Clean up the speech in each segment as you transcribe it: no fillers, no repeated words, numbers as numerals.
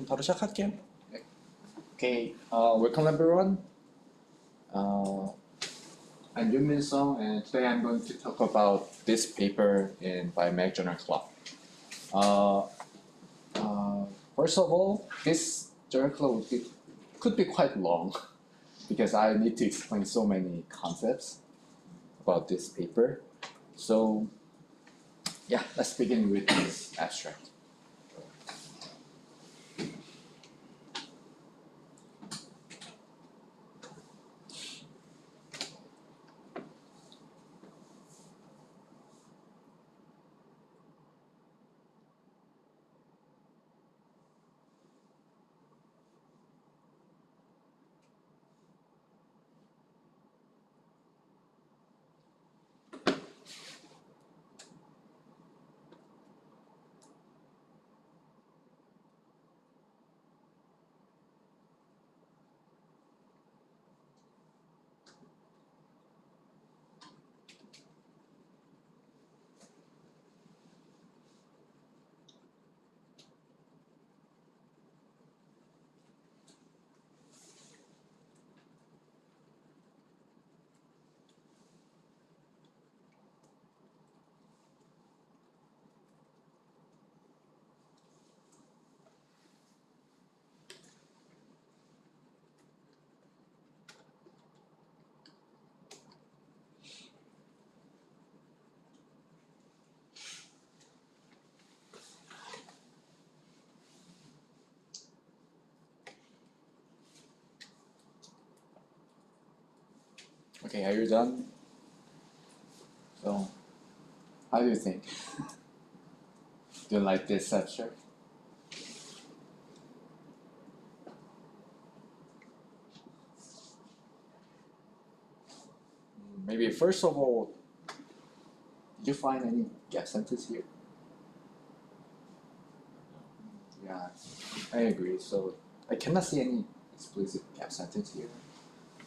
바로 시작할게요. Okay, welcome everyone. I'm Yunmin Song, and today I'm going to talk about this paper in Biomech Journal Club. First of all, this journal club could be quite long because I need to explain so many concepts about this paper. So, yeah, let's begin with this abstract. Okay, are you done? So, how do you think? Do you like this abstract? Maybe first of all, did you find any gap sentence here? Yeah, I agree. So I cannot see any explicit gap sentence here.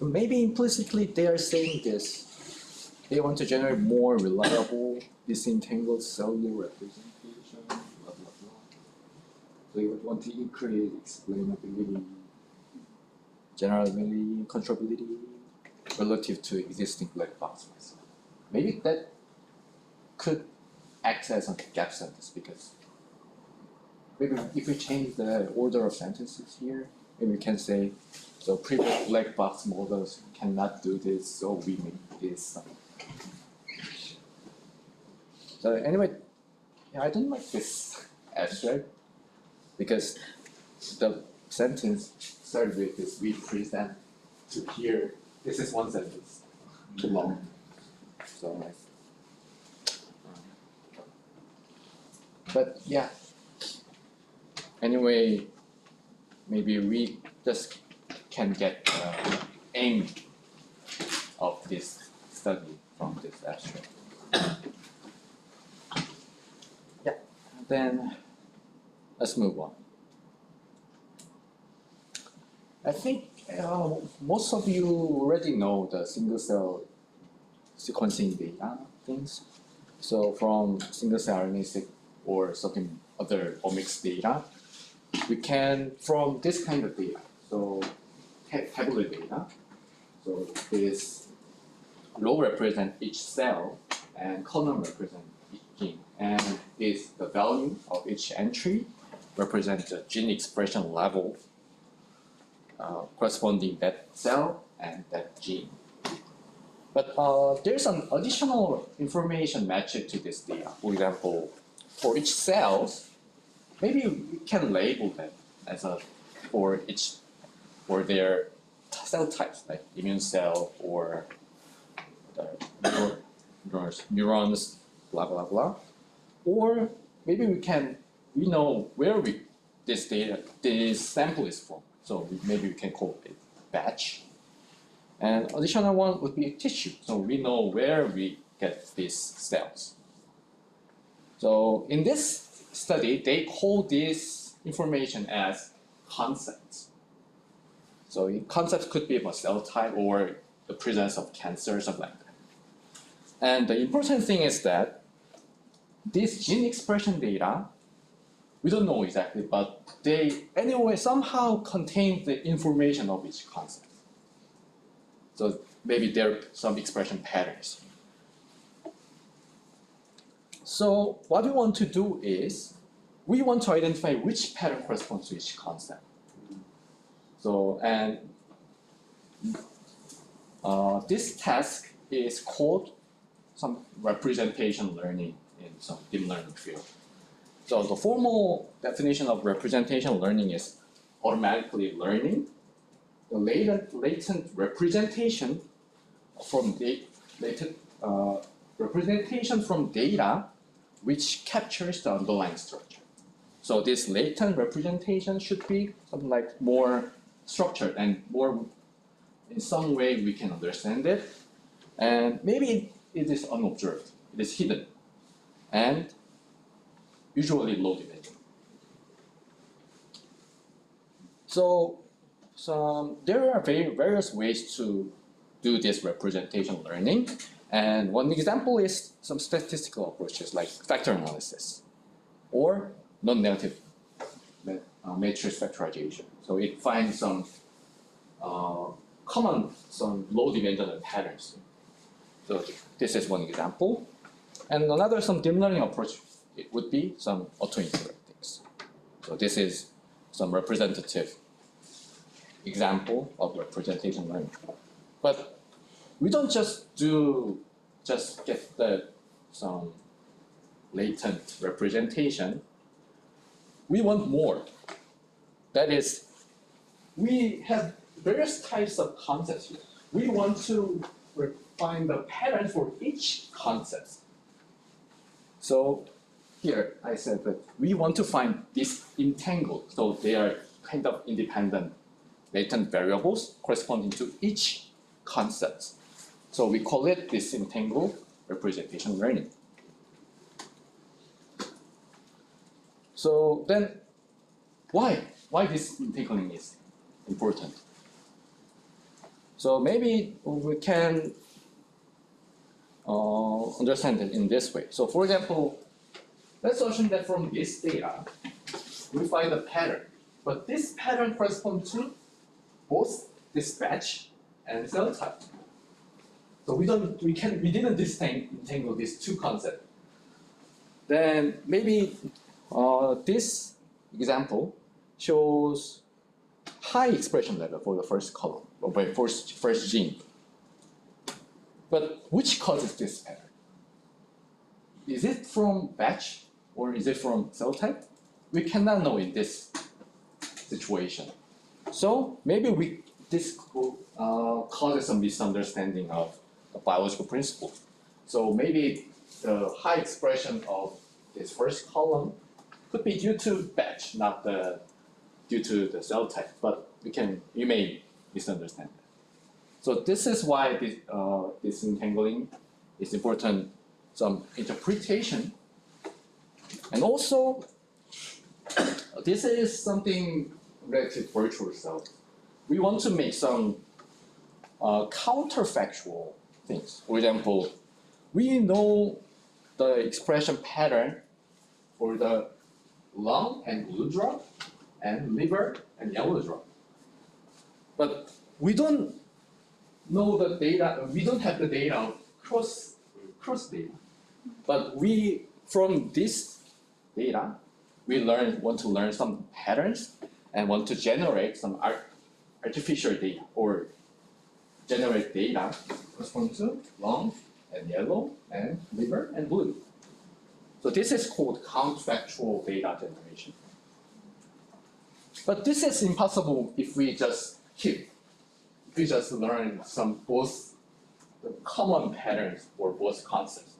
Maybe implicitly they are saying this. They want to generate more reliable disentangled cellular representation, blah blah blah. They would want to increase explainability, generability, controllability relative to existing black box myself. Maybe that could act as a gap sentence because maybe if we change the order of sentences here, maybe we can say, so previous black box models cannot do this, so we make this. So anyway, yeah, I don't like this abstract because the sentence started with this we present to here. This is one sentence, too long. So like, but yeah. Anyway, maybe we just can get the aim of this study from this abstract. Yeah, then let's move on. I think most of you already know the single cell sequencing data things. So from single cell RNA-seq or some other omics data, we can, from this kind of data, so tabular data, so this row represent each cell and column represent each gene, and is the value of each entry represent the gene expression level corresponding that cell and that gene. But there's an additional information matched to this data. For example, for each cells, maybe we can label them as a for their cell types, like immune cell or the neurons, blah blah blah. Or maybe we know where this sample is from. So maybe we can call it batch. And additional one would be tissue. So we know where we get these cells. So in this study, they call this information as concepts. So concepts could be about cell type or the presence of cancer or something like that. And the important thing is that this gene expression data We don't know exactly, but they anyway somehow contain the information of each concept. So maybe there are some expression patterns. So what we want to do is, we want to identify which pattern corresponds to each concept. So, and this task is called some representation learning in some deep learning field. So the formal definition of representation learning is automatically learning the latent representation from representation from data which captures the underlying structure. So this latent representation should be something like more structured and more, in some way we can understand it, and maybe it is unobserved, it is hidden, and usually low dimensional. So there are various ways to do this representation learning, and one example is some statistical approaches like factor analysis or non-negative matrix factorization. So it finds some common, some low-dimensional patterns. So this is one example. And another, some deep learning approach, it would be some auto-interactings. So this is some representative example of representation learning. But we don't just get some latent representation. We want more. That is, we have various types of concepts here. We want to find the pattern for each concept. So here I said that we want to find this entangled, so they are kind of independent latent variables corresponding to each concept. So we call it disentangled representation learning. So then, why this entangling is important? So maybe we can understand it in this way. So for example, let's assume that from this data, we find a pattern. But this pattern corresponds to both this batch and cell type. So we didn't disentangle these two concepts. Then maybe this example shows high expression level for the first column, or by first gene. But which causes this pattern? Is it from batch or is it from cell type? We cannot know in this situation. So maybe this causes some misunderstanding of the biological principle. So maybe the high expression of this first column could be due to batch, not due to the cell type. But you may misunderstand that. So this is why this entangling is important. Some interpretation, and also this is something related to virtual cells. We want to make some counterfactual things. For example, we know the expression pattern for the lung and blue drug, and liver and yellow drug. But we don't know the data, we don't have the data of cross data. But from this data, we want to learn some patterns and want to generate some artificial data, or generate data corresponding to lung and yellow and liver and blue. So this is called counterfactual data generation. But this is impossible if we just learn both the common patterns for both concepts.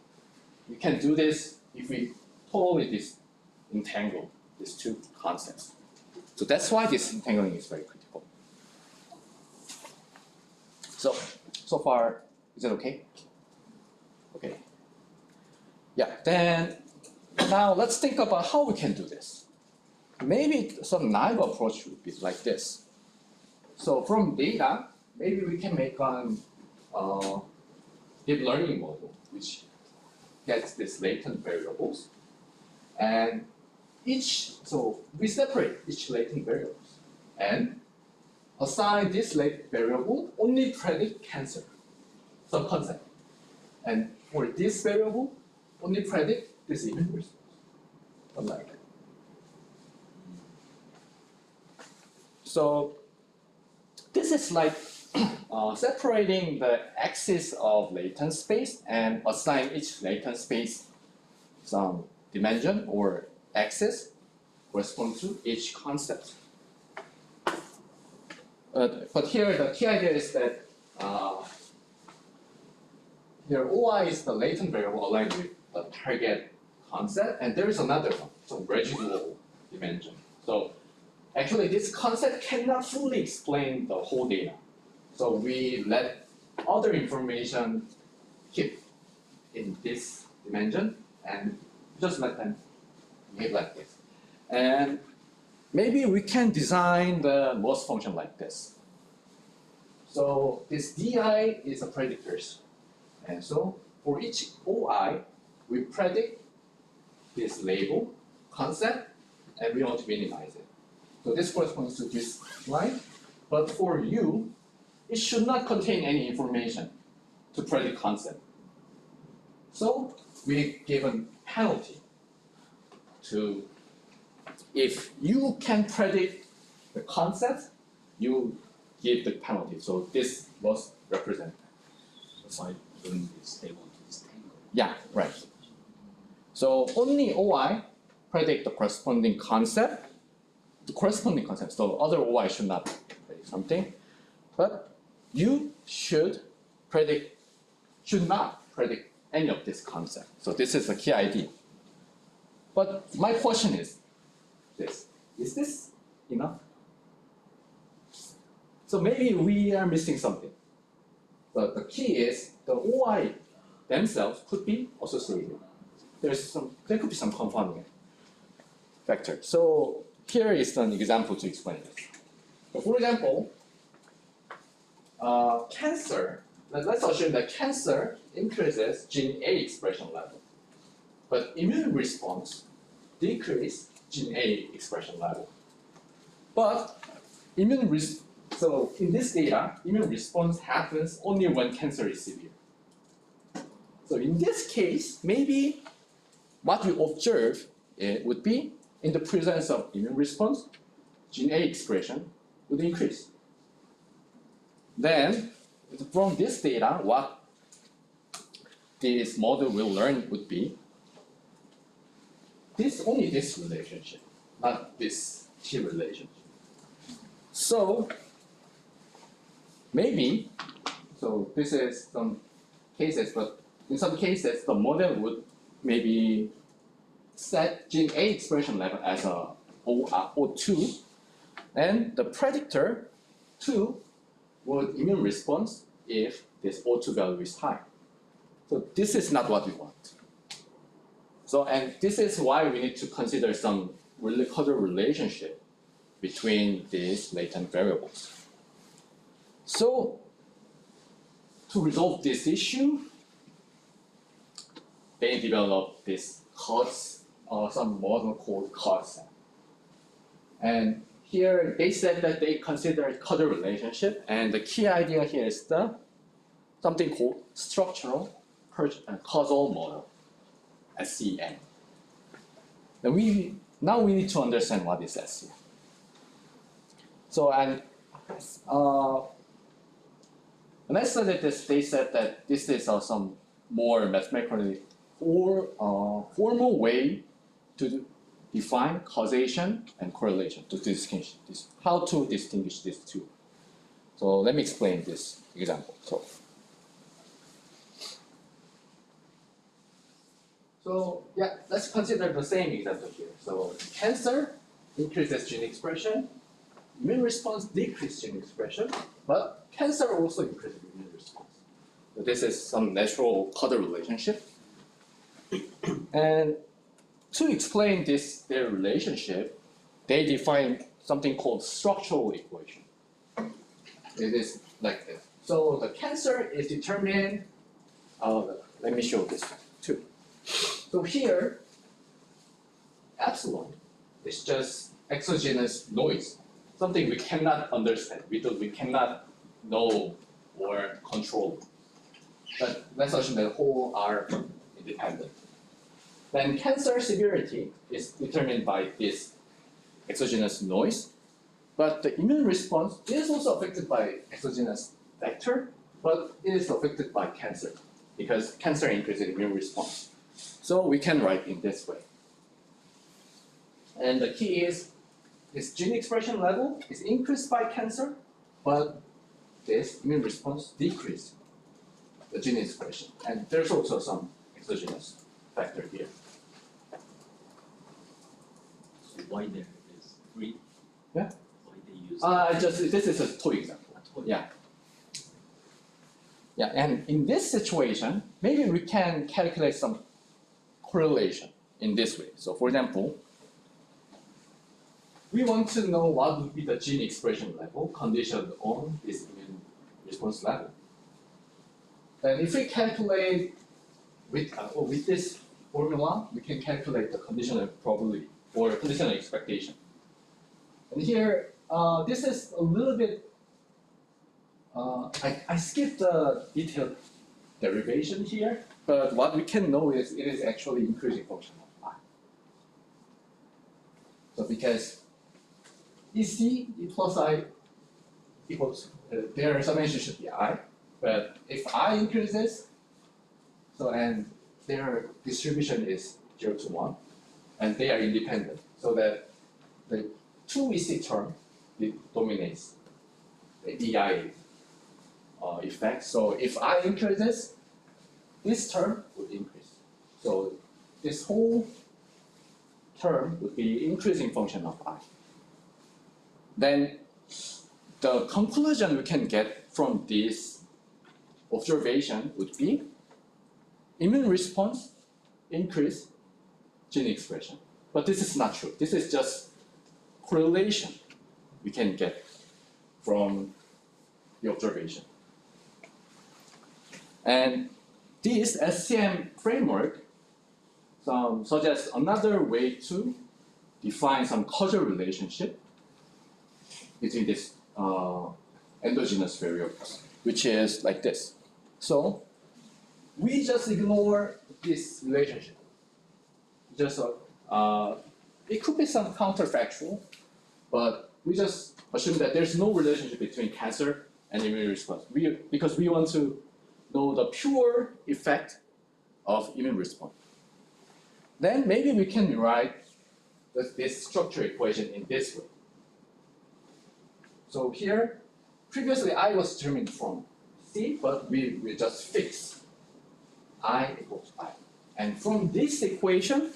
We can do this if we totally disentangle these two concepts. So that's why disentangling is very critical. So far, is it okay? Okay. Yeah, then now let's think about how we can do this. Maybe some naive approach would be like this. So from data, maybe we can make a deep learning model which gets these latent variables, and so we separate each latent variables and assign this latent variable only predict cancer, some concept. And for this variable, only predict this immune response. Like that. So this is like separating the axis of latent space and assign each latent space some dimension or axis correspond to each concept. But here the key idea is that here OI is the latent variable aligned with the target concept, and there is another one, some residual dimension. So actually this concept cannot fully explain the whole data. So we let other information keep in this dimension and just let them behave like this. And maybe we can design the loss function like this. So this DI is a predictors. And so for each OI, we predict this label, concept, and we want to minimize it. So this corresponds to this line. But for U, it should not contain any information to predict concept. So we give a penalty to, if you can predict the concept, you give the penalty. So this was represented. So by doing this, they want to disentangle. Yeah, right. So only OI predict the corresponding concept, so other OI should not predict something, but you should not predict any of this concept. So this is the key idea. But my question is this enough? So maybe we are missing something. But the key is the OI themselves could be associated. There could be some confounding factor. So here is an example to explain this. So for example, cancer. Let's assume that cancer increases gene A expression level, but immune response decreases gene A expression level. But so in this data, immune response happens only when cancer is severe. So in this case, maybe what we observe would be in the presence of immune response, gene A expression would increase. Then, from this data, what this model will learn would be only this relationship, not this T relationship. So maybe, so this is some cases, but in some cases the model would maybe set gene A expression level as a O2, and the predictor 2 would immune response if this O2 value is high. So this is not what we want. So, and this is why we need to consider some causal relationship between these latent variables. So to resolve this issue, they developed this some model called causality. And here they said that they considered causal relationship, and the key idea here is something called structural causal model, SCM. And now we need to understand what is SCM. So when I studied this, they said that this is some more mathematically formal way to define causation and correlation, to distinguish this, how to distinguish these two. So let me explain this example. So yeah, let's consider the same example here. So cancer increases gene expression, immune response decreases gene expression, but cancer also increases immune response. So this is some natural causal relationship. And to explain their relationship, they define something called structural equation. It is like this. So the cancer is determined, let me show this too. So here, epsilon it's just exogenous noise, something we cannot understand, we cannot know or control. But let's assume that whole are independent. Then cancer severity is determined by this exogenous noise, but the immune response is also affected by exogenous factor, but it is affected by cancer because cancer increases immune response. So we can write in this way. And the key is this gene expression level is increased by cancer, but this immune response decreases the gene expression. And there's also some exogenous factor here. So why there is 3? Yeah. Why they use This is a toy example. a toy? Yeah. Yeah, and in this situation, maybe we can calculate some correlation in this way. So for example, we want to know what would be the gene expression level conditioned on this immune response level. And if we calculate with this formula, we can calculate the conditional probability or conditional expectation. And here, this is a little bit, I skipped the detailed derivation here, but what we can know is it is actually increasing function of I. So because EC, E plus I equals, their summation should be I, but if I increases, so and their distribution is 0 to 1, and they are independent, so that the 2 EC term it dominates the EI effect. So if I increases, this term would increase. So this whole term would be increasing function of I. Then the conclusion we can get from this observation would be immune response increase gene expression. But this is not true. This is just correlation we can get from the observation. And this SCM framework suggests another way to define some causal relationship between these endogenous variables, which is like this. So we just ignore this relationship. Just it could be some counterfactual, but we just assume that there's no relationship between cancer and immune response. Because we want to know the pure effect of immune response. Then maybe we can write this structure equation in this way. So here, previously I was determined from C, but we just fix I equals I. And from this equation,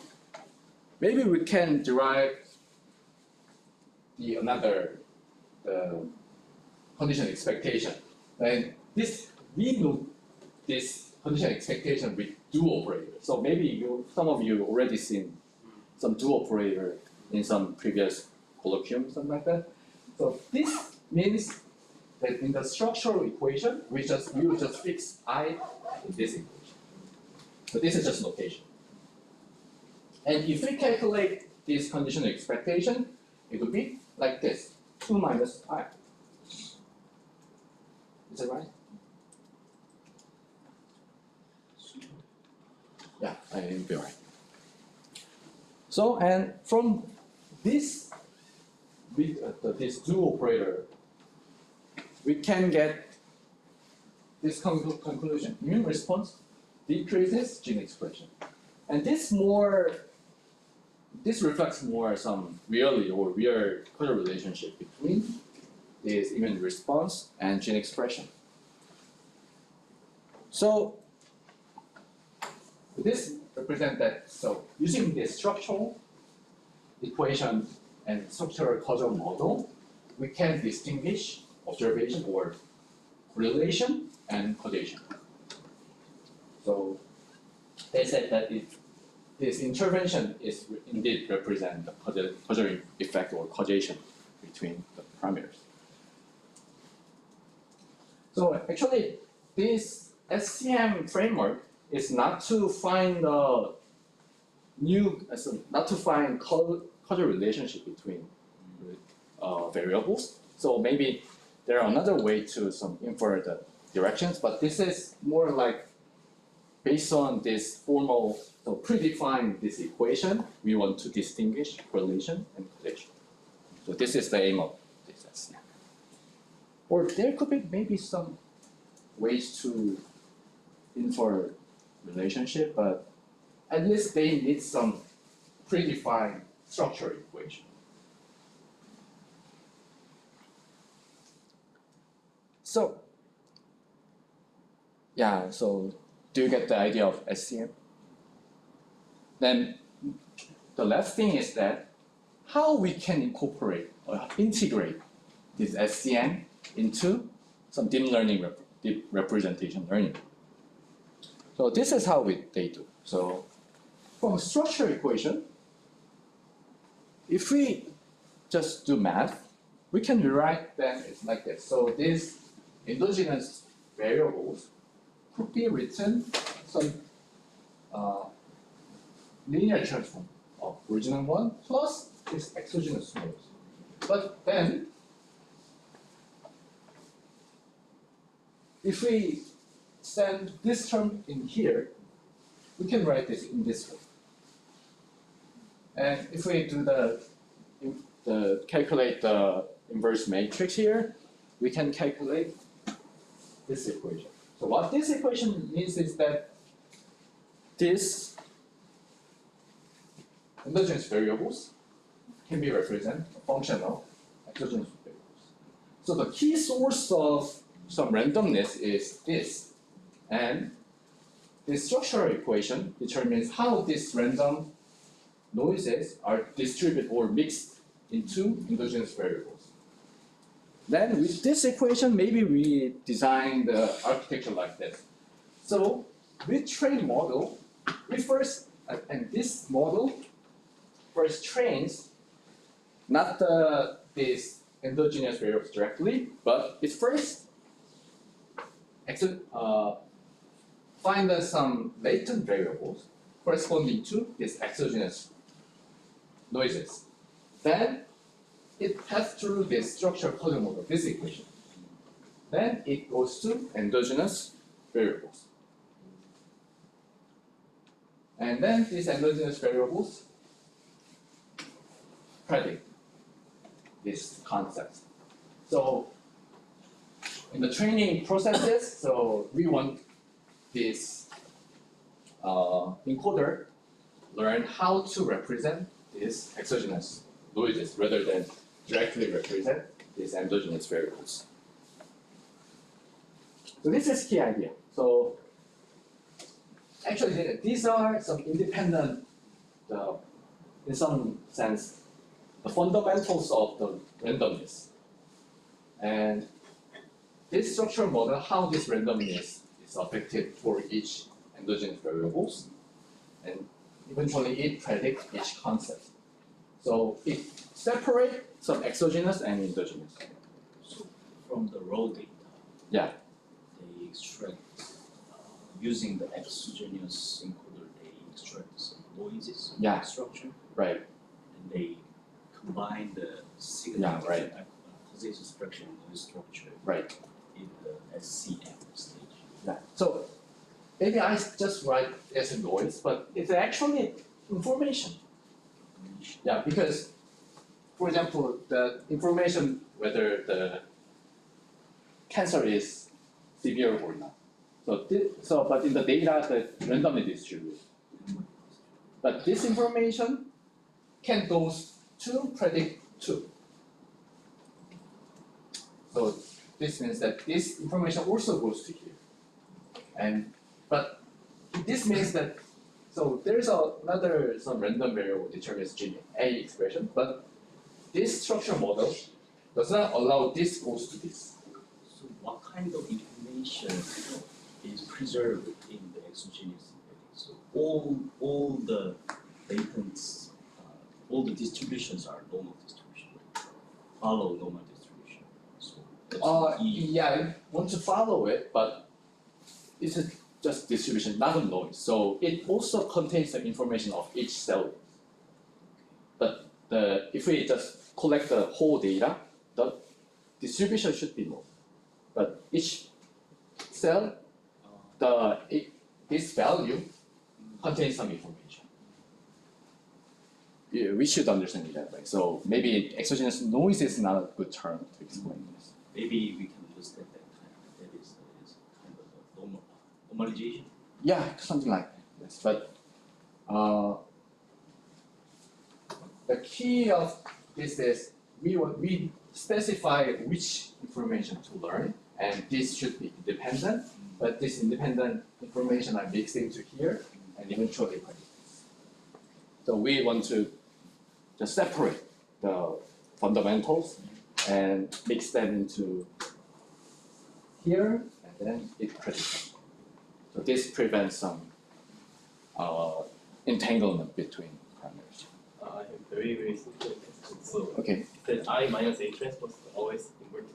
maybe we can derive another condition expectation. And we know this condition expectation with do operator. So maybe some of you already seen some do operator in some previous colloquium, something like that. So this means that in the structural equation, we will just fix I in this equation. So this is just notation. And if we calculate this conditional expectation, it would be like this, 2 minus I. Is that right? Yeah, I will be right. So, and from this, with this do operator, we can get this conclusion. Immune response decreases gene expression. And this reflects more some weird causal relationship between this immune response and gene expression. So this represents that, so using the structural equation and structural causal model, we can distinguish observation or correlation and causation. So they said that this intervention is indeed represent the causal effect or causation between the parameters. So actually, this SCM framework is not to find causal relationship between variables. So maybe there are another way to infer the directions, but this is more like based on this formal, so predefine this equation, we want to distinguish correlation and causation. So this is the aim of this SCM. Or there could be maybe some ways to infer relationship, but at least they need some predefined structure equation. So, yeah, so do you get the idea of SCM? Then the last thing is that how we can incorporate or integrate this SCM into some deep learning, deep representation learning. So this is how they do. So from a structure equation, if we just do math, we can rewrite them like this. So these endogenous variables could be written some linear transform of original one plus this exogenous noise. But then, if we send this term in here, we can write this in this way. And if we do calculate the inverse matrix here, we can calculate this equation. So what this equation means is that these endogenous variables can be represented functional exogenous variables. So the key source of some randomness is this, and this structural equation determines how these random noises are distributed or mixed into endogenous variables. Then with this equation, maybe we design the architecture like this. So with train model, we first, and this model first trains not these endogenous variables directly, but it first find some latent variables corresponding to these exogenous noises. Then it passes through this structural causal model, this equation. Then it goes to endogenous variables. And then these endogenous variables predict this concept. So in the training processes, so we want this encoder learn how to represent these exogenous noises rather than directly represent these endogenous variables. So this is key idea. So actually these are some independent, in some sense, the fundamentals of the randomness. And this structural model, how this randomness is affected for each endogenous variables, and eventually it predicts each concept. So it separates some exogenous and endogenous. So from the raw data, Yeah, they extract, using the exogenous encoder, they extract some noises from Yeah. the structure, right. and they combine the signal Yeah, right. causation structure and noise structure Right. in the SCM stage. Yeah. So maybe I just write as a noise, but it's actually information. Yeah, because for example, the information whether the cancer is severe or not. So but in the data the randomly distributed. But this information can go to predict two. So this means that this information also goes to here. But this means that so there's another some random variable determines gene A expression, but this structure model does not allow this goes to this. So what kind of information is preserved in the exogenous embedding? So all the latents, all the distributions are normal distribution, right? Follow normal distribution. So Yeah, I want to follow it, but it's just distribution, not a noise. So it also contains the information of each cell. But if we just collect the whole data, the distribution should be low. But each cell, this value contains some information. Yeah, we should understand it that way. So maybe exogenous noise is not a good term to explain this. Maybe we can understand that is kind of a normalization. Yeah, something like that. Yes, but the key of this is we specify which information to learn, and this should be independent. But this independent information are mixed into here, and eventually predict this. So we want to just separate the fundamentals and mix them into here, and then it predicts. So this prevents some entanglement between parameters. I have very, very simple question. So Okay. that I minus A transpose always inverted.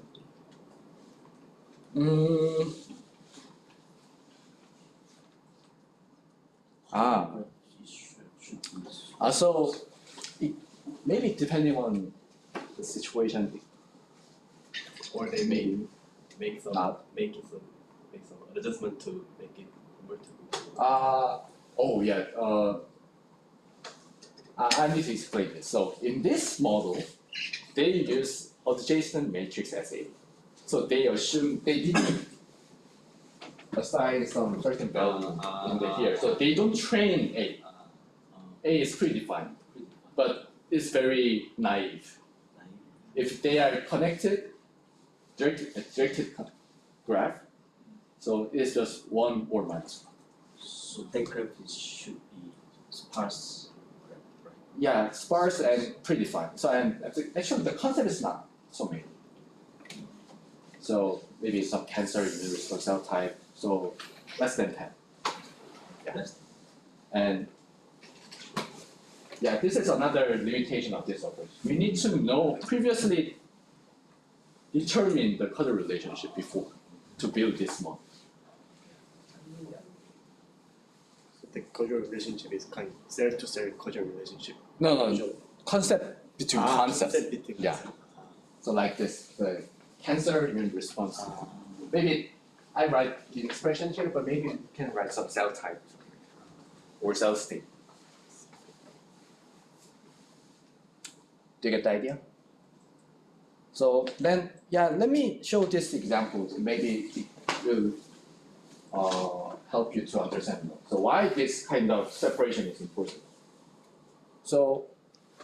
So maybe depending on the situation, Or they may make some Not. make some adjustment to make it inverted. oh yeah, I need to explain this. So in this model, they use adjacent matrix as A. So they assume they didn't assign some certain value in the here. So they don't train A. A is predefined, but it's very naive. If they are connected, directed graph, so it's just 1 or minus 1. So that graph should be sparse graph, right? Yeah, sparse and predefined. So and actually the concept is not so many. So maybe some cancer immune response cell type, so less than 10. Yeah. And yeah, this is another limitation of this approach. We need to know previously determine the causal relationship before to build this model. So the causal relationship is kind of cell to cell causal relationship. No, concept between concepts. Concept between Yeah. So like this, the cancer immune response. Maybe I write the expression here, but maybe you can write some cell type or cell state. Do you get the idea? So then, yeah, let me show this example. Maybe it will help you to understand more. So why this kind of separation is important. So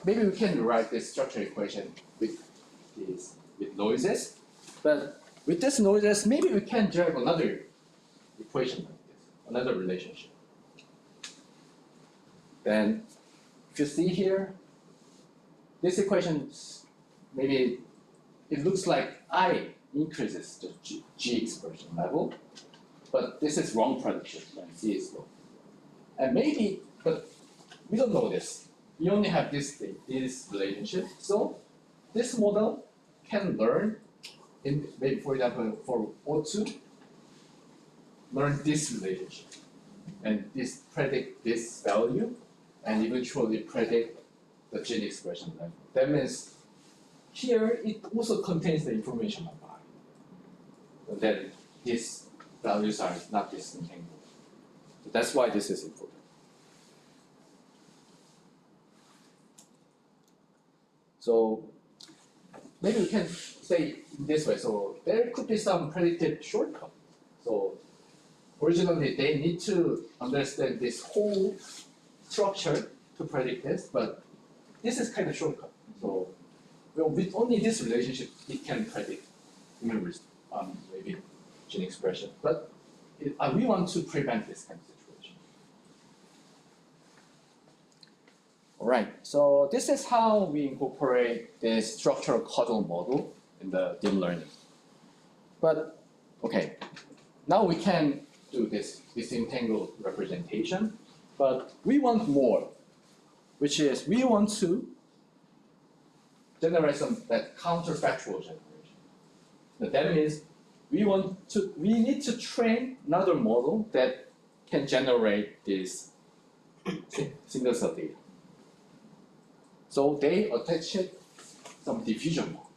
maybe we can write this structure equation with noises, but with this noises, maybe we can derive another equation like this, another relationship. Then, if you see here, this equation maybe it looks like I increases the G expression level, but this is wrong prediction and C is low. And maybe, but we don't know this. We only have this relationship. So this model can learn in maybe for example for O2, learn this relationship. And this predict this value and eventually predict the gene expression level. That means here it also contains the information about it. But then these values are not disentangled. So that's why this is important. So maybe we can say this way. So there could be some predicted shortcut. So originally they need to understand this whole structure to predict this, but this is kind of shortcut. So with only this relationship, it can predict maybe gene expression. But we want to prevent this kind of situation. All right. So this is how we incorporate this structural causal model in the deep learning. But okay, now we can do this disentangled representation, but we want more, which is we want to generate some that counterfactual generation. That means we need to train another model that can generate this single cell data. So they attached some diffusion model.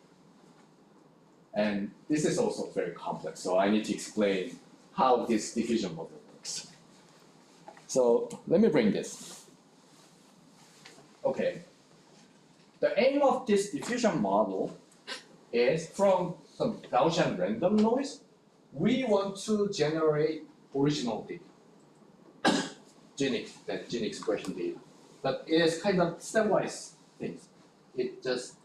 And this is also very complex, so I need to explain how this diffusion model works. So let me bring this. Okay. The aim of this diffusion model is from some Gaussian random noise, we want to generate original data, gene expression data. But it is kind of stepwise things. It just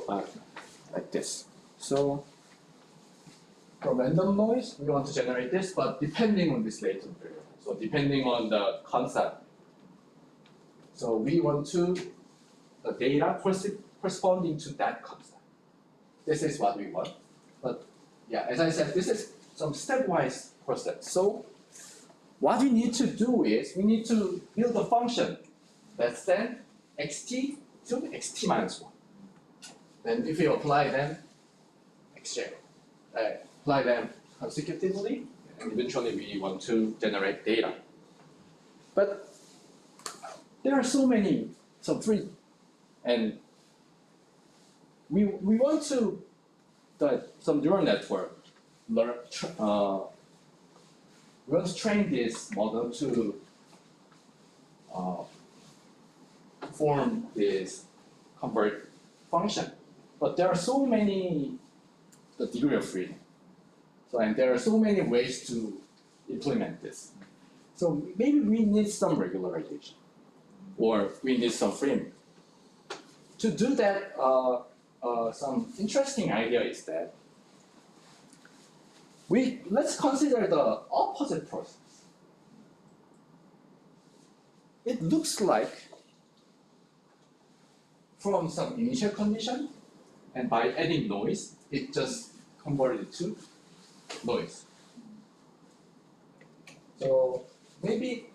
like this. So from random noise, we want to generate this, but depending on this latent variable. So depending on the concept. So we want to the data corresponding to that concept. This is what we want. But yeah, as I said, this is some stepwise process. So what we need to do is we need to build a function that send xt to xt minus 1. Then if we apply them, apply them consecutively, and eventually we want to generate data. But there are so many, and we want to some neural network learn. We want to train this model to form this convert function. But there are so many the degree of freedom. So and there are so many ways to implement this. So maybe we need some regularization, or we need some framework. To do that, some interesting idea is that let's consider the opposite process. It looks like from some initial condition, and by adding noise, it just converted it to noise. So maybe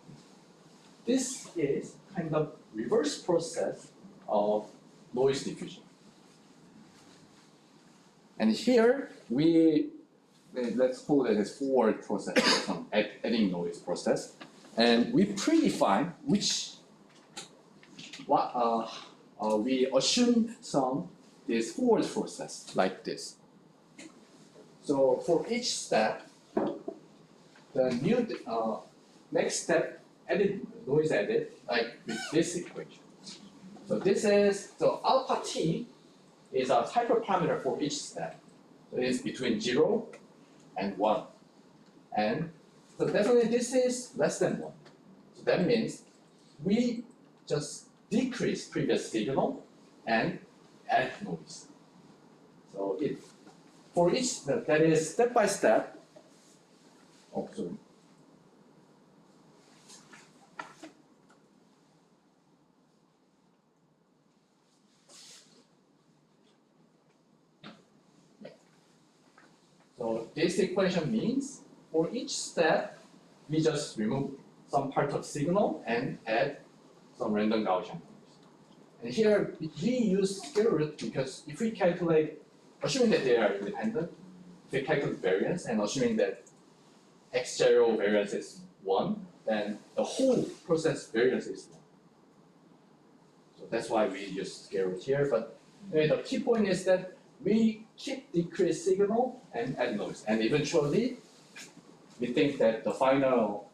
this is kind of reverse process of noise diffusion. And here let's call it as forward process, some adding noise process, and we predefine we assume this forward process like this. So for each step, the new next step noise added like with this equation. So this is alpha t is a hyperparameter for each step. So it is between 0 and 1. And so definitely this is less than 1. So that means we just decrease previous signal and add noise. So for each step, that is step by step. Oh, sorry. So this equation means for each step, we just remove some part of signal and add some random Gaussian noise. And here we use square root because if we calculate, assuming that they are independent, if we calculate variance and assuming that x0 variance is 1, then the whole process variance is 1. So that's why we use square root here. But the key point is that we keep decrease signal and add noise. And eventually, we think that the final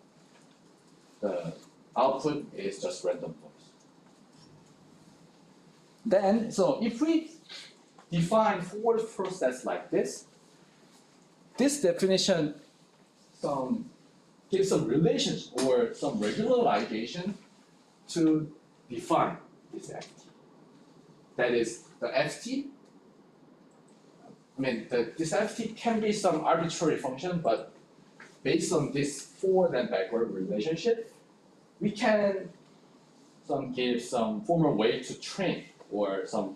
output is just random noise. Then, so if we define forward process like this definition gives some relations or some regularization to define this ft. That is the ft. This ft can be some arbitrary function, but based on this forward and backward relationship, we can give some formal way to train or some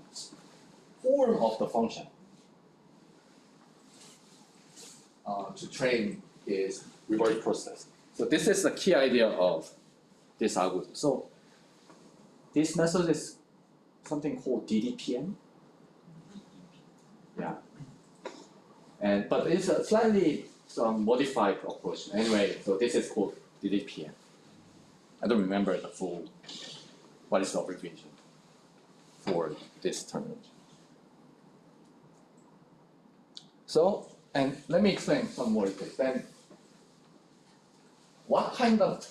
form of the function to train this reverse process. So this is the key idea of this algorithm. So this method is something called DDPM. Yeah. But it's a slightly modified approach. Anyway, so this is called DDPM. I don't remember the full what is the abbreviation for this terminology. So, and let me explain some more details. Then, what kind of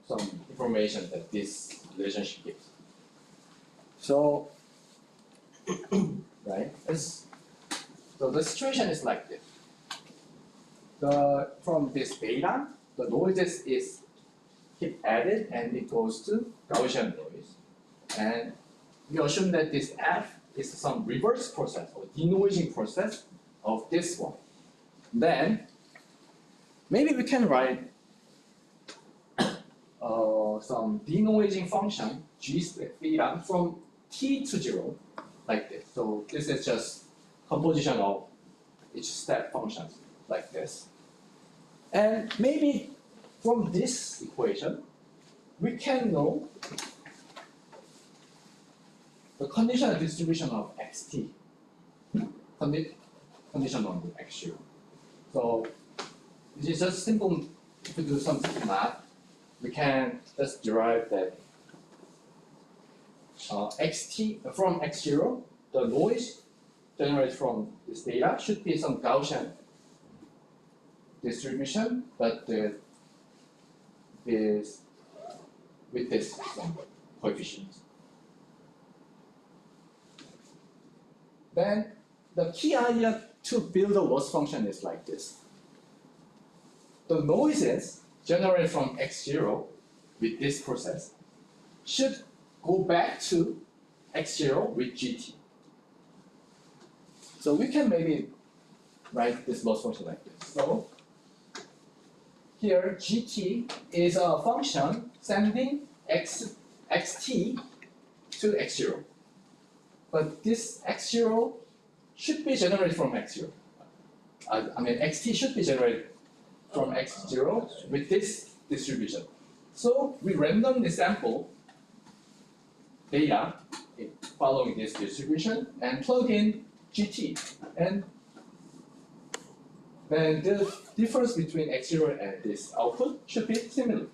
some information that this relationship gives? So, right? So the situation is like this. From this data, the noises is keep added and it goes to Gaussian noise. And we assume that this F is some reverse process or denoising process of this one. Then maybe we can write some denoising function g theta from t to 0 like this. So this is just composition of each step functions like this. And maybe from this equation, we can know the conditional distribution of xt, condition on the x0. So this is just simple, if we do some simple math, we can just derive that xt from x0, the noise generated from this data should be some Gaussian distribution, but with this coefficient. Then the key idea to build a loss function is like this. The noises generated from x0 with this process should go back to x0 with gt. So we can maybe write this loss function like this. So here gt is a function sending xt to x0. But this x0 should be generated from x0. I mean xt should be generated from x0 with this distribution. So we randomly sample data following this distribution and plug in gt, and then the difference between x0 and this output should be similar.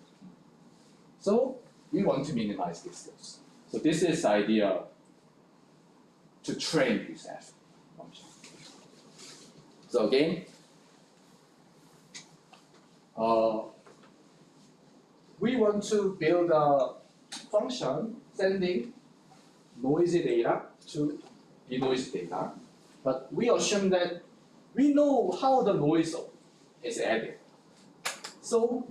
So we want to minimize this loss. So this is the idea to train this f function. So again, we want to build a function sending noisy data to denoised data, but we assume that we know how the noise is added. So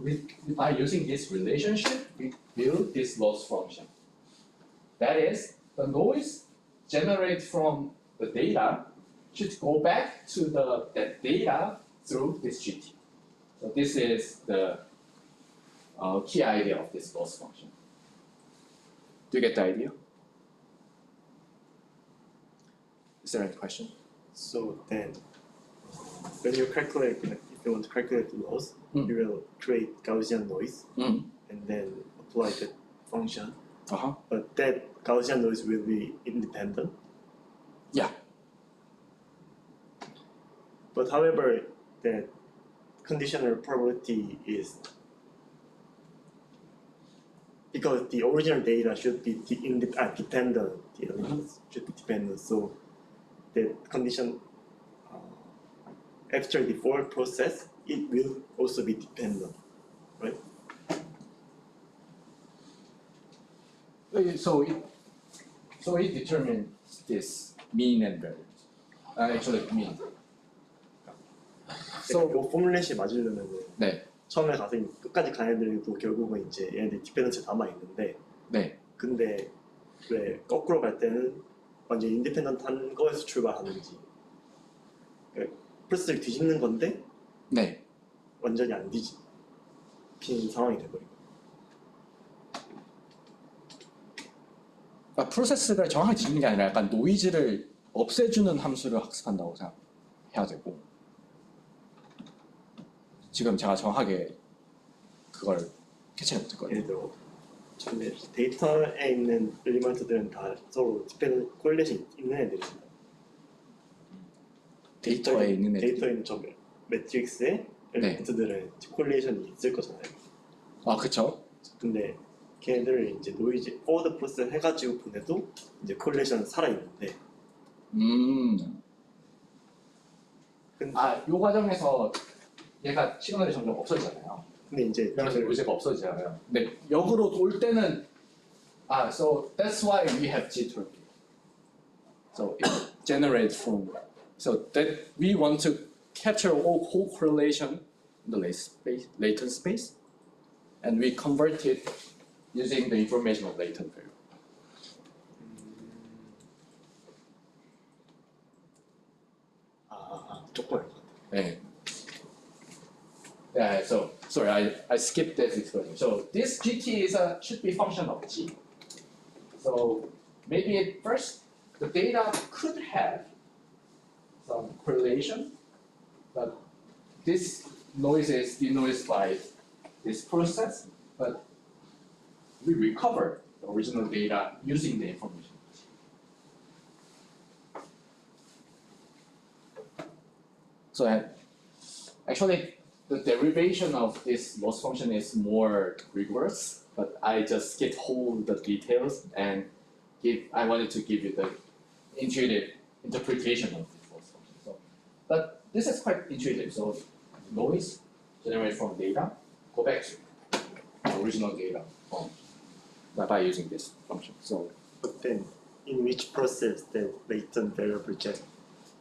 by using this relationship, we build this loss function. That is, the noise generated from the data should go back to that data through this gt. So this is the key idea of this loss function. Do you get the idea? Is there any question? So then, when you calculate, if you want to calculate the loss, you will create Gaussian noise and then apply the function. But that Gaussian noise will be independent. Yeah. But however, that conditional probability is because the original data should be dependent. The elements should be dependent. So the condition after the for process, it will also be dependent, right? So it determines this mean and variance. Actually, mean. So 이 포뮬렛이 맞으려면 네. 처음에 가서 끝까지 간 애들도 결국은 이제 얘네들 디펜던스 남아 있는데. 네. 근데 왜 거꾸로 갈 때는 완전 인디펜던트한 거에서 출발하는지. 그러니까 프로세스를 뒤집는 건데. 네. 완전히 안 뒤집힌 상황이 돼버린 거예요. 그러니까 프로세스를 정확히 뒤집는 게 아니라 약간 노이즈를 없애주는 함수를 학습한다고 생각해야 되고, 지금 제가 정확하게 그걸 캐치를 못했거든요. 예를 들어 처음에 데이터에 있는 엘리먼트들은 다 서로 디펜던 콜렛이 있는 애들이잖아요. 데이터에 있는 애들. 데이터에 있는 저 매트릭스에 엘리먼트들은 콜레이션이 있을 거잖아요. 아, 그쵸. 근데 걔네들 이제 노이즈 forward process 해가지고 보내도 이제 correlation 살아 있는데. 요 과정에서 얘가 시그널이 점점 없어지잖아요. 근데 이제 그러면서 걔네들 노이즈가 없어지잖아요. 근데 역으로 돌 때는 so that's why we have G-turkey. So it generates from so that we want to capture all correlation in the latent space, and we convert it using the information of latent variable. 조금 알것 같아. 네. Yeah, so sorry, I skipped this expression. So this GT should be function of G. So maybe at first the data could have some correlation, but this noise is denoised by this process, but we recover the original data using the information. So actually, the derivation of this loss function is more rigorous, but I just skipped all the details and I wanted to give you the intuitive interpretation of this loss function. So, but this is quite intuitive. So noise generated from data, go back to the original data by using this function. So, But then, in which process the latent variable check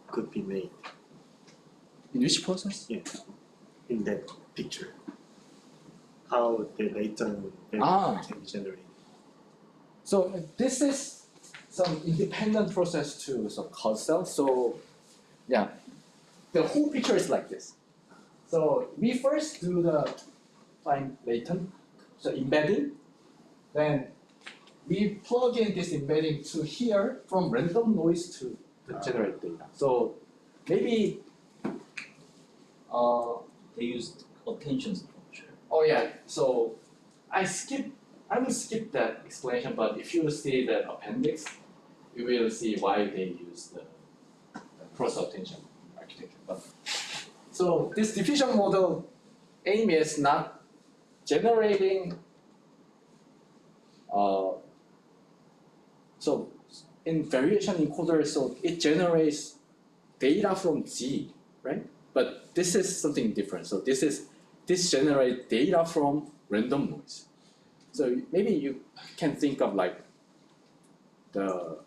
could be made? in which process? Yeah, in that picture. How the latent variable Ah. can be generated. So this is some independent process to some causal. So yeah, the whole picture is like this. So we first do the find latent, so embedding, then we plug in this embedding to here from random noise to generate data. So maybe They used attention structure. oh yeah, so I will skip that explanation, but if you see the appendix, you will see why they use the cross-attention architecture. But so this diffusion model aim is not generating so in variation encoder, so it generates data from G, right? But this is something different. So this generates data from random noise. So maybe you can think of like the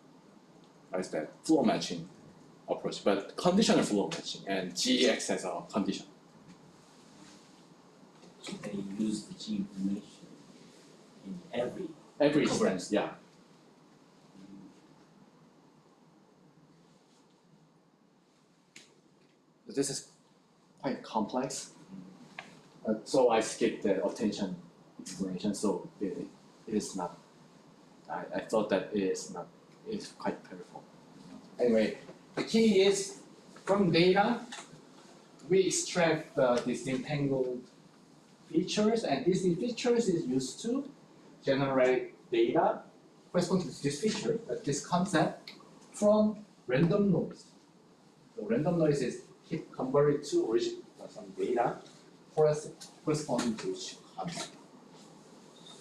flow matching approach, but conditional flow matching and G acts as a condition. So they use the G information in every. Every instance, yeah. But this is quite complex. So I skipped the attention explanation. So it is not. I thought that it's quite powerful. Anyway, the key is from data we extract the disentangled features, and these features is used to generate data corresponding to this feature, this concept, from random noise. So random noise is converted to original some data corresponding to each concept.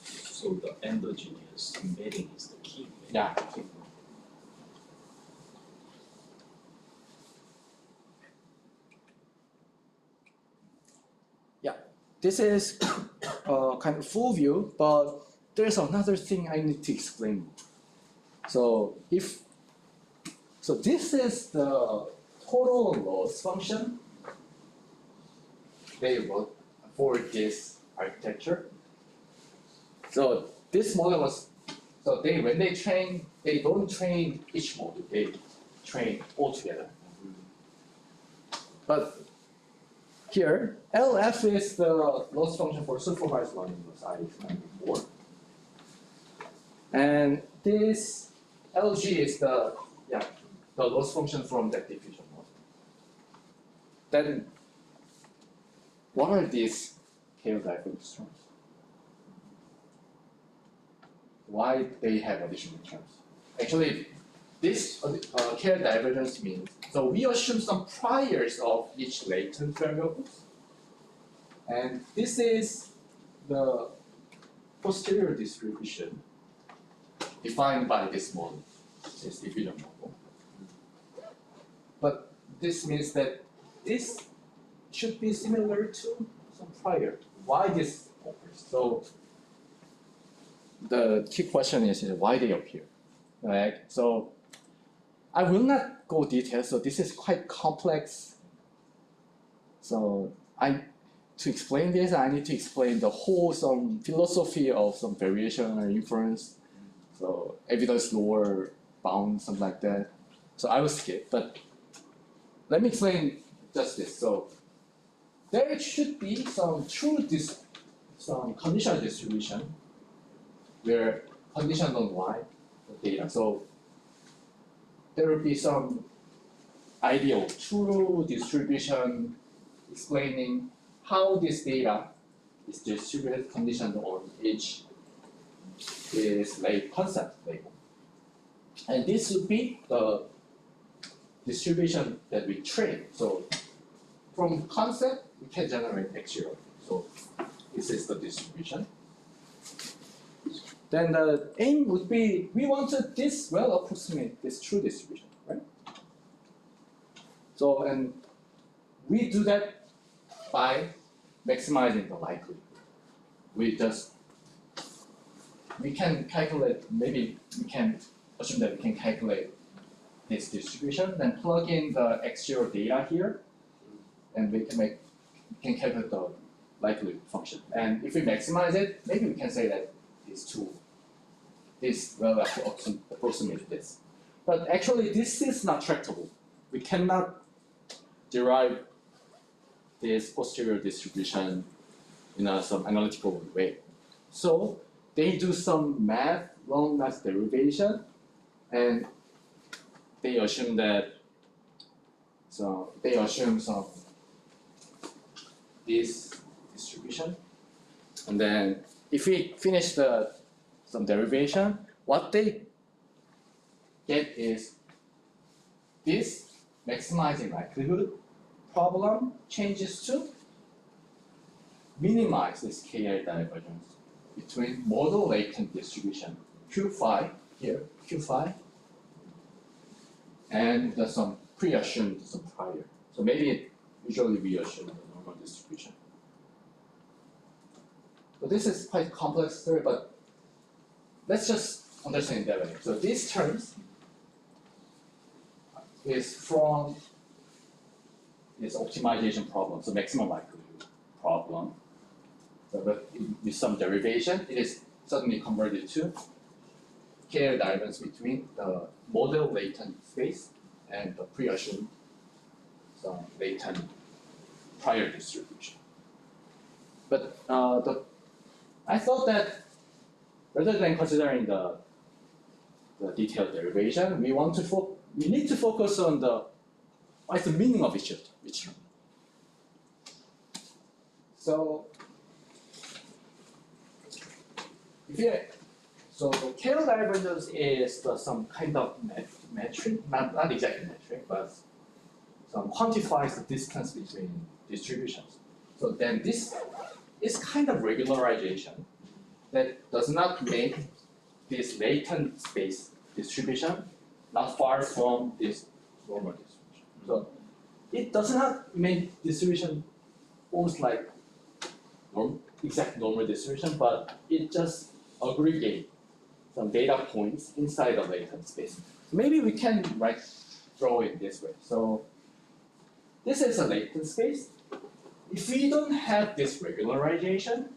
So the endogenous embedding is the key. Yeah. Yeah, this is kind of full view, but there's another thing I need to explain. So this is the total loss function they wrote for this architecture. So this model was when they train, they don't train each module, they train all together. But here, LF is the loss function for supervised learning, as I explained before. And this LG is the loss function from that diffusion model. Then what are these K divergence terms? Why they have additional terms? Actually, this K divergence means, so we assume some priors of each latent variables. And this is the posterior distribution defined by this model, this diffusion model. But this means that this should be similar to some prior. Why this occurs? So the key question is why they appear, right? So I will not go details. So this is quite complex. So to explain this, I need to explain the whole some philosophy of some variation or inference. So evidence lower bound, something like that. So I will skip, but let me explain just this. So there should be some some conditional distribution where condition don't lie the data. So there will be some ideal true distribution explaining how this data is distributed conditioned on each is concept label. And this would be the distribution that we train. So from concept, we can generate X0. So this is the distribution. Then the aim would be, we wanted this well approximate this true distribution, right? So, and we do that by maximizing the likelihood. We can calculate, maybe we can assume that we can calculate this distribution, then plug in the X0 data here, and we can calculate the likelihood function. And if we maximize it, maybe we can say that this will approximate this. But actually, this is not tractable. We cannot derive this posterior distribution in some analytical way. So they do some math, long math derivation, and they assume that, so they assume some this distribution, and then if we finish some derivation, what they get is this maximizing likelihood problem changes to minimize this Ki divergence between model latent distribution Q phi here, Q phi, and some pre-assumed some prior. So maybe usually we assume the normal distribution. So this is quite complex story, but let's just understand that way. So these terms is from this optimization problem, so maximum likelihood problem. So but with some derivation, it is suddenly converted to Ki divergence between the model latent space and the pre-assumed some latent prior distribution. But I thought that rather than considering the detailed derivation, we need to focus on what's the meaning of each term. So so the Ki divergence is some kind of metric, not exactly metric, but some quantifies the distance between distributions. So then this is kind of regularization that does not make this latent space distribution not far from this normal distribution. So it does not make distribution almost like exact normal distribution, but it just aggregate some data points inside the latent space. Maybe we can draw it this way. So this is a latent space. If we don't have this regularization,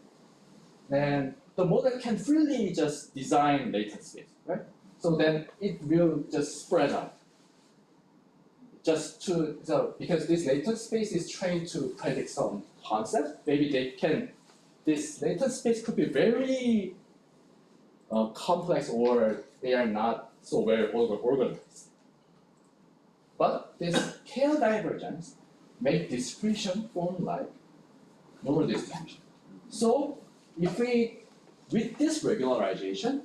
then the model can freely just design latent space, right? So then it will just spread out. Because this latent space is trained to predict some concept, maybe this latent space could be very complex, or they are not so very organized. But this Ki divergence make distribution form like normal distribution. So if with this regularization,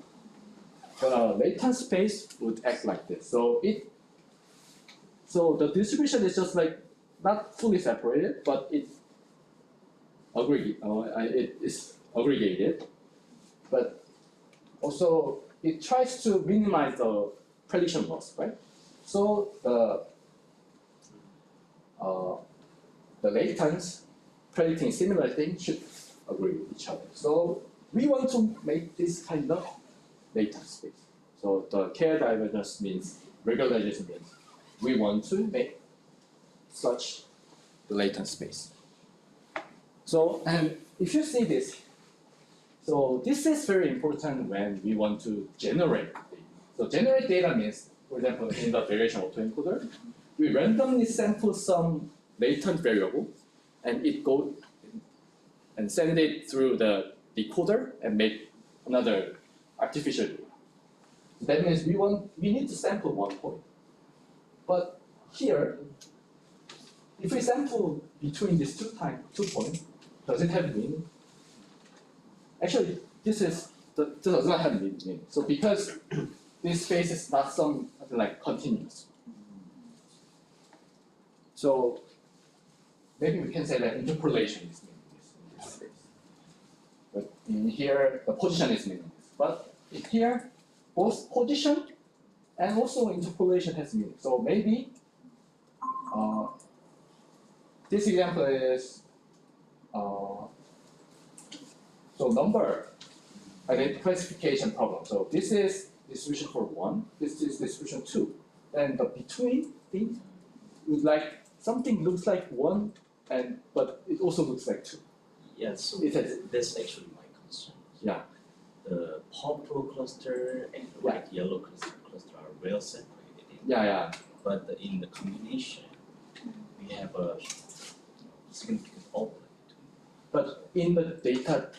the latent space would act like this. So the distribution is just like not fully separated, but it is aggregated. but also it tries to minimize the prediction loss, right? So the latents predicting similar things should agree with each other. So we want to make this kind of latent space. So the K divergence means regularization means we want to make such the latent space. So, and if you see this, so this is very important when we want to generate data. So generate data means, for example, in the variation autoencoder, we randomly sample some latent variable, and it goes and send it through the decoder and make another artificial data. So that means we need to sample one point. But here, if we sample between these two points, does it have meaning? Actually, this does not have meaning. So because this space is not something like continuous. So maybe we can say that interpolation is meaningless in this space. But in here, the position is meaningless. But in here, both position and also interpolation has meaning. So maybe this example is so number classification problem. So this is distribution for 1, this is distribution 2. And the between thing would like something looks like 1 but it also looks like 2. Yeah, so It that's actually my concern. Yeah. The purple cluster and the white yellow cluster are well separated. Yeah. But in the combination, we have a significant overlap between. But in the data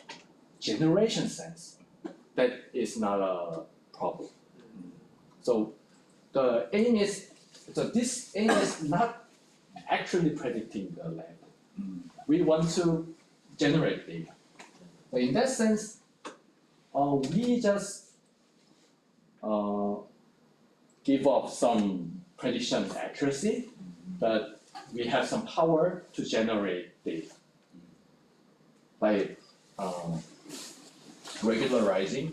generation sense, that is not a problem. So the aim is, this aim is not actually predicting the level. We want to generate data. So in that sense, we just give up some prediction accuracy, but we have some power to generate data by regularizing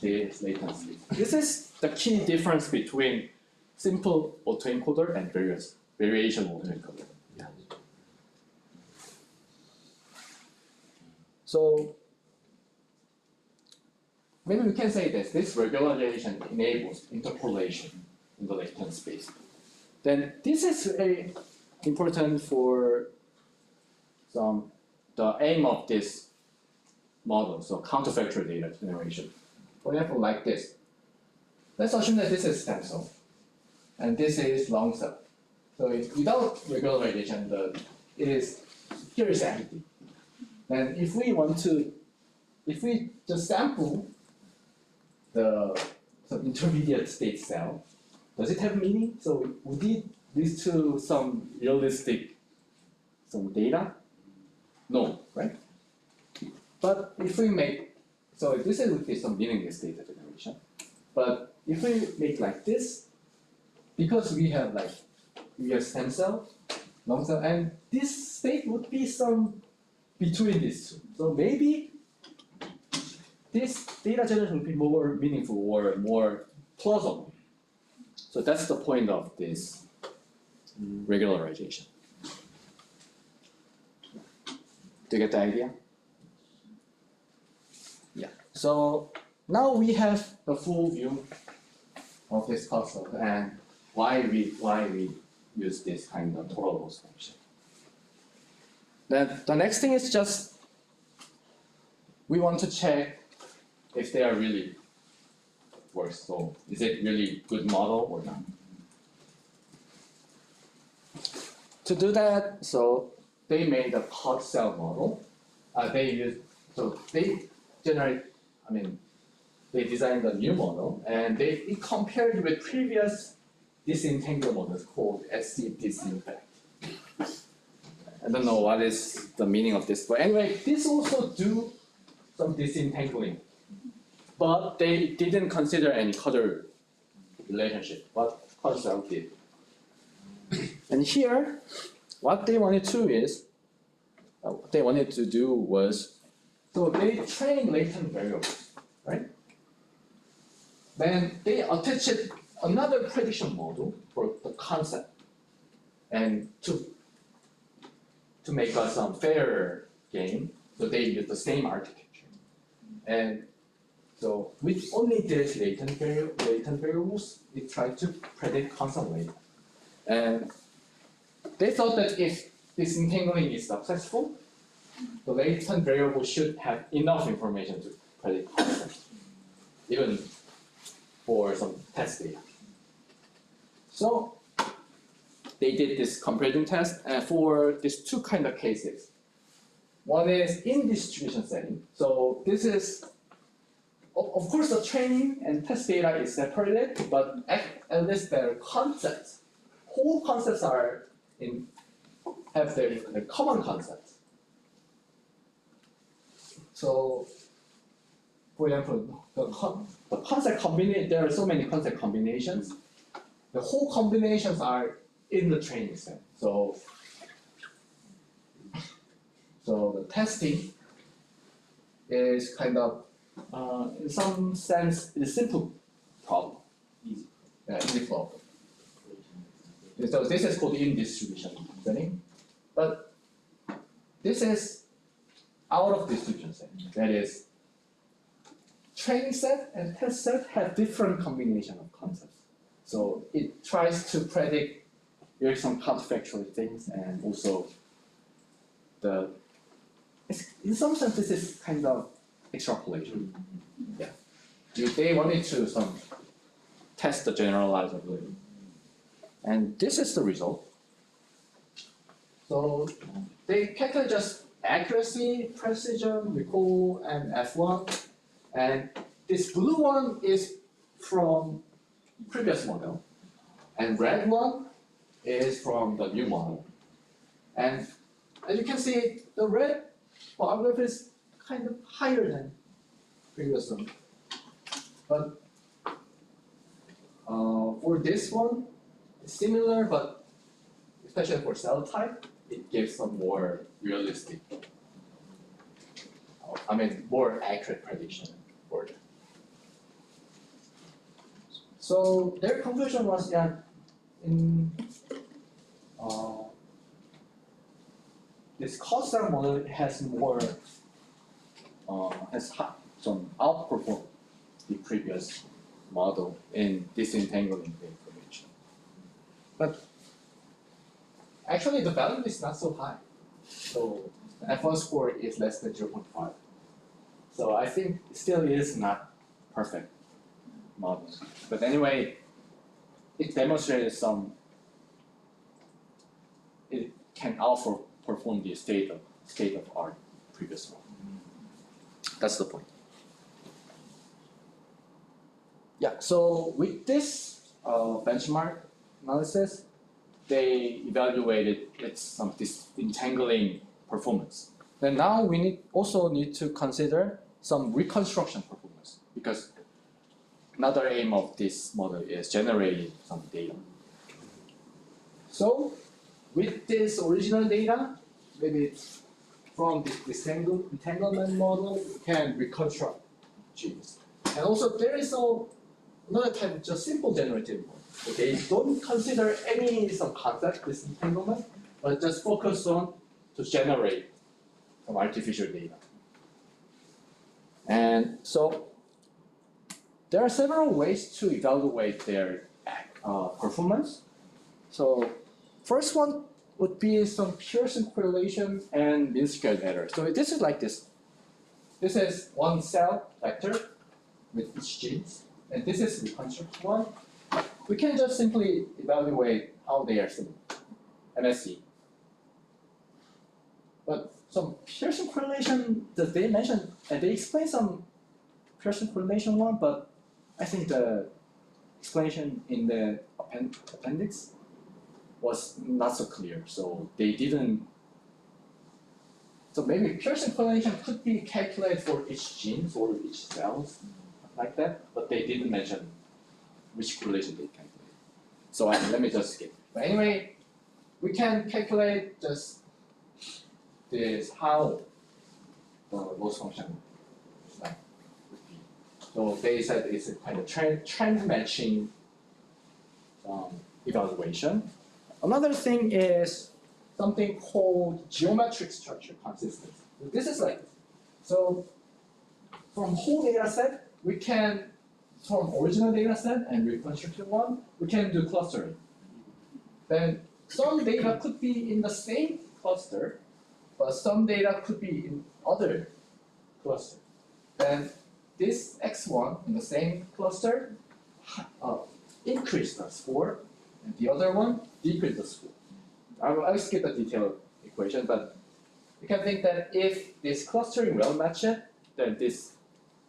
the latency. This is the key difference between simple autoencoder and variation autoencoder. Yeah. So maybe we can say this regularization enables interpolation in the latent space. Then this is very important for the aim of this model, so counterfactual data generation. For example, like this. Let's assume that this is stem cell, and this is long cell. So without regularization, here is empty. And if we just sample the intermediate state cell, does it have meaning? So would it lead to some realistic data? No, right? But if we make, so this would be some meaningless data generation. But if we make like this, because we have stem cell, long cell, and this state would be some between these two. So maybe this data generation would be more meaningful or more plausible. So that's the point of this regularization. Do you get the idea? Yeah. So now we have the full view of this puzzle and why we use this kind of total loss function. Then the next thing is just we want to check if they are really worse. So is it really good model or not? To do that, so they made a pod cell model. They designed a new model and it compared with previous disentangle models called SC disinfect. I don't know what is the meaning of this, but anyway, this also do some disentangling, but they didn't consider any causal relationship, but pod cell did. And here, what they wanted to do was So they train latent variables, right? Then they attach another prediction model for the concept, and to make us some fairer game, so they use the same architecture. And so with only these latent variables, it tried to predict constantly. And they thought that if this entangling is successful, the latent variable should have enough information to predict constants, even for some test data. So they did this comparison test for these two kind of cases. One is in distribution setting. So this is, of course, the training and test data is separated, but at least their concepts, whole concepts are have their common concepts. So, for example, the concept combination, there are so many concept combinations. The whole combinations are in the training set. So the testing is kind of, in some sense, a simple problem. Easy problem. So this is called in distribution setting, but this is out of distribution setting. That is, training set and test set have different combination of concepts. So it tries to predict some counterfactual things, and also in some sense this is kind of extrapolation. Yeah, they wanted to test the generalizability, and this is the result. So they calculate just accuracy, precision, recall, and F1, and this blue one is from previous model, and red one is from the new model. And as you can see, the red bar graph is kind of higher than previous one. But for this one, it's similar, but especially for cell type, it gives some more realistic, more accurate prediction for it. So their conclusion was that this causal model has some outperformed the previous model in disentangling the information. But actually the value is not so high. So the F1 score is less than 0.5. So I think it still is not perfect model. But anyway, it demonstrated it can outperform the state of art previous one. That's the point. Yeah, so with this benchmark analysis, they evaluated some disentangling performance. Then now we also need to consider some reconstruction performance, because another aim of this model is generating some data. So with this original data, maybe from this entanglement model, we can reconstruct genes. And also there is another type, just simple generative one. They don't consider any concept, this entanglement, but just focus on to generate some artificial data. And so there are several ways to evaluate their performance. So first one would be some Pearson correlation and mean squared error. So this is like this. This is one cell vector with each genes, and this is reconstruct one. We can just simply evaluate how they are similar, MSE. But some Pearson correlation that they mentioned, and they explain some Pearson correlation one, but I think the explanation in the appendix was not so clear, so they didn't. So maybe Pearson correlation could be calculated for each genes or each cells, like that, but they didn't mention which correlation they calculate. So let me just skip. But anyway, we can calculate just this how the loss function like would be. So they said it's a kind of trend matching evaluation. Another thing is something called geometric structure consistency. This is like, so from whole data set, we can, from original data set and reconstructed one, we can do clustering. Then some data could be in the same cluster, but some data could be in other cluster. Then this X1 in the same cluster increase the score, and the other one decrease the score. I'll skip the detailed equation, but you can think that if this clustering well matched, then this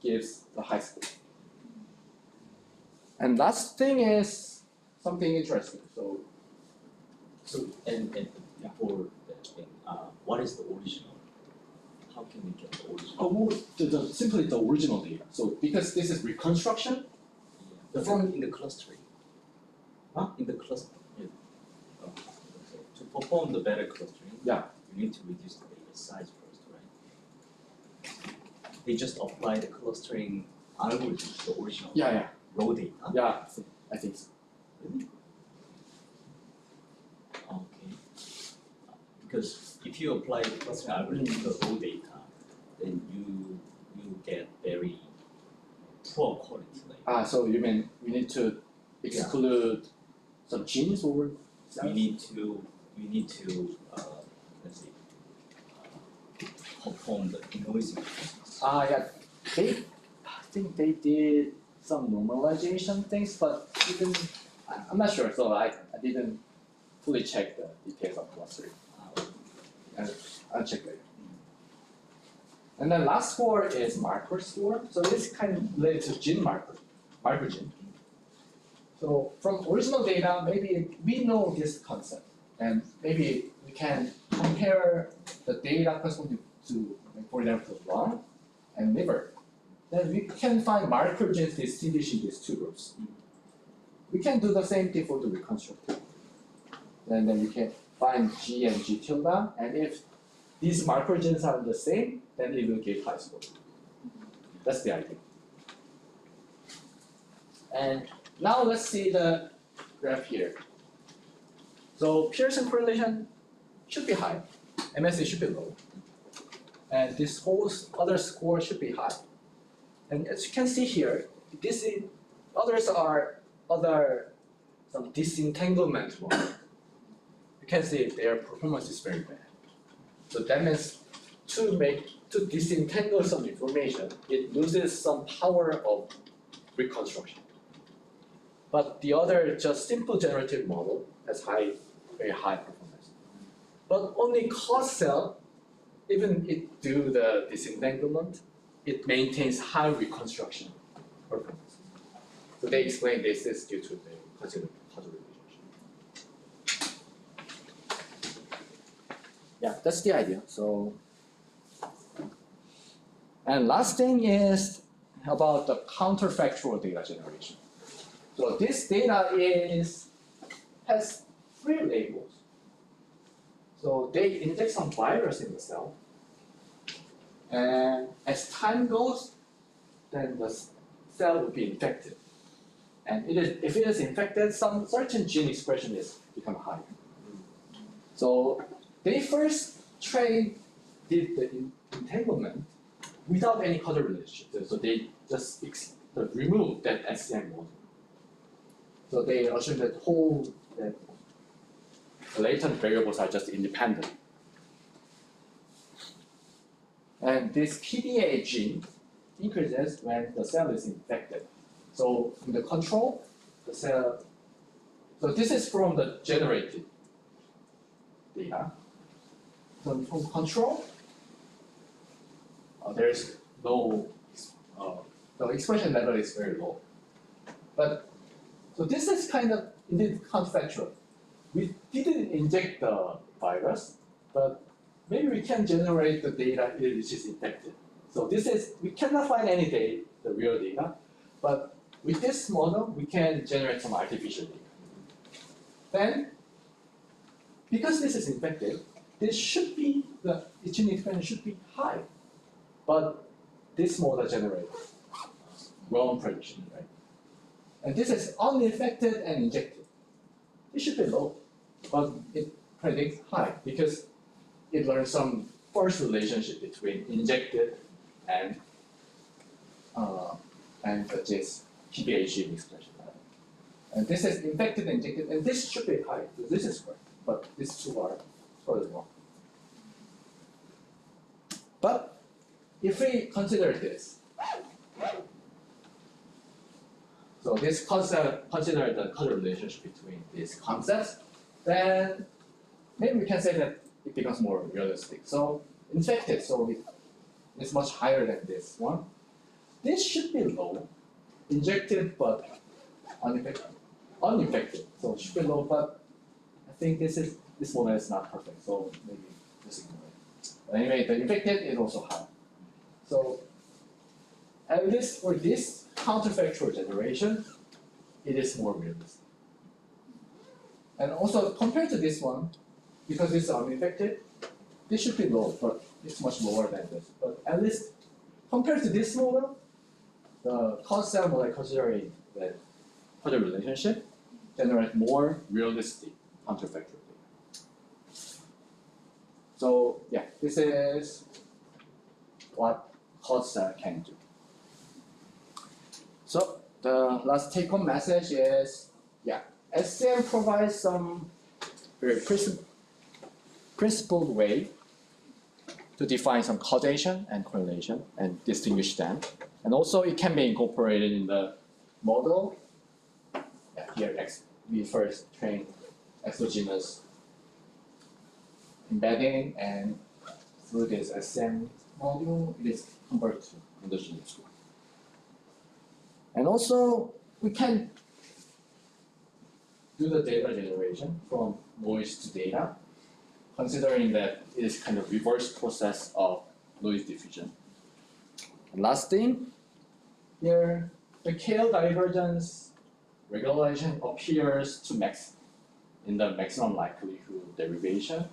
gives the high score. And last thing is something interesting. So and before that, what is the original? How can we get the original? simply the original data. So because this is reconstruction, Yeah. In the clustering. Huh? In the cluster. Yeah. So to perform the better clustering, Yeah. you need to reduce the data size first, right? They just apply the clustering algorithm to the original yeah, raw data. yeah, I think so. Really? Okay. Because if you apply the clustering algorithm to the raw data, then you get very poor quality. Like So you mean we need to exclude some genes or you need to let's say perform the denoising process. yeah. I think they did some normalization things, but even I'm not sure. So I didn't fully check the details of clustering. I'll check later. And then last score is marker score. So this kind of related to gene marker gene. So from original data, maybe we know this concept, and maybe we can compare the data corresponding to, like, for example, lung and liver. Then we can find marker genes distinguishing these two groups. We can do the same thing for the reconstructed. And then we can find G and G tilde, and if these marker genes are the same, then it will give high score. That's the idea. And now let's see the graph here. So Pearson correlation should be high, MSE should be low, and this whole other score should be high. And as you can see here, others are some disentanglement one. You can see their performance is very bad. So that means to disentangle some information, it loses some power of reconstruction. But the other just simple generative model has very high performance. But only cause cell, even it do the disentanglement, it maintains high reconstruction performance. So they explain this is due to the causal relationship. Yeah, that's the idea. So, and last thing is about the counterfactual data generation. So this data has 3 labels. So they inject some virus in the cell, and as time goes, then the cell will be infected. And if it is infected, some certain gene expression is become higher. So they first did the entanglement without any causal relationship. So they just removed that SCM model. So they assume that the latent variables are just independent. And this PDA gene increases when the cell is infected. So in the control, the cell, so this is from the generated data. So from control, there's no, the expression level is very low. But so this is kind of indeed counterfactual. We didn't inject the virus, but maybe we can generate the data which is infected. So we cannot find any data, the real data, but with this model, we can generate some artificial data. Then, because this is infected, the gene expression should be high. but this model generates wrong prediction, right? And this is uninfected and injected. It should be low, but it predicts high because it learns some force relationship between injected and this PBH gene expression. And this is infected and injected, and this should be high. So this is correct, but these two are totally wrong. But if we consider this, so this concept, consider the causal relationship between these concepts, then maybe we can say that it becomes more realistic. So infected, so it's much higher than this one. This should be low, injected but uninfected, so it should be low, but I think this model is not perfect, so maybe just ignore it. But anyway, the infected is also high. So at least for this counterfactual generation, it is more realistic. And also compared to this one, because it's uninfected, this should be low, but it's much lower than this. But at least compared to this model, the cell model considering that causal relationship generate more realistic counterfactual data. So yeah, this is what cell can do. So the last take-home message is, yeah, SCM provides some very principled way to define some causation and correlation and distinguish them. And also it can be incorporated in the model. Yeah, here we first train exogenous embedding, and through this SCM module, it is converted to endogenous one. And also we can do the data generation from noise to data, considering that it is kind of reverse process of noise diffusion. And last thing, here the KL divergence regularization appears to max in the maximum likelihood derivation.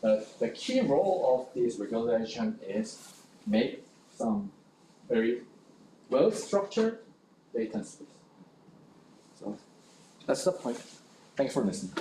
But the key role of this regularization is make some very well structured latent space. So that's the point. Thanks for listening.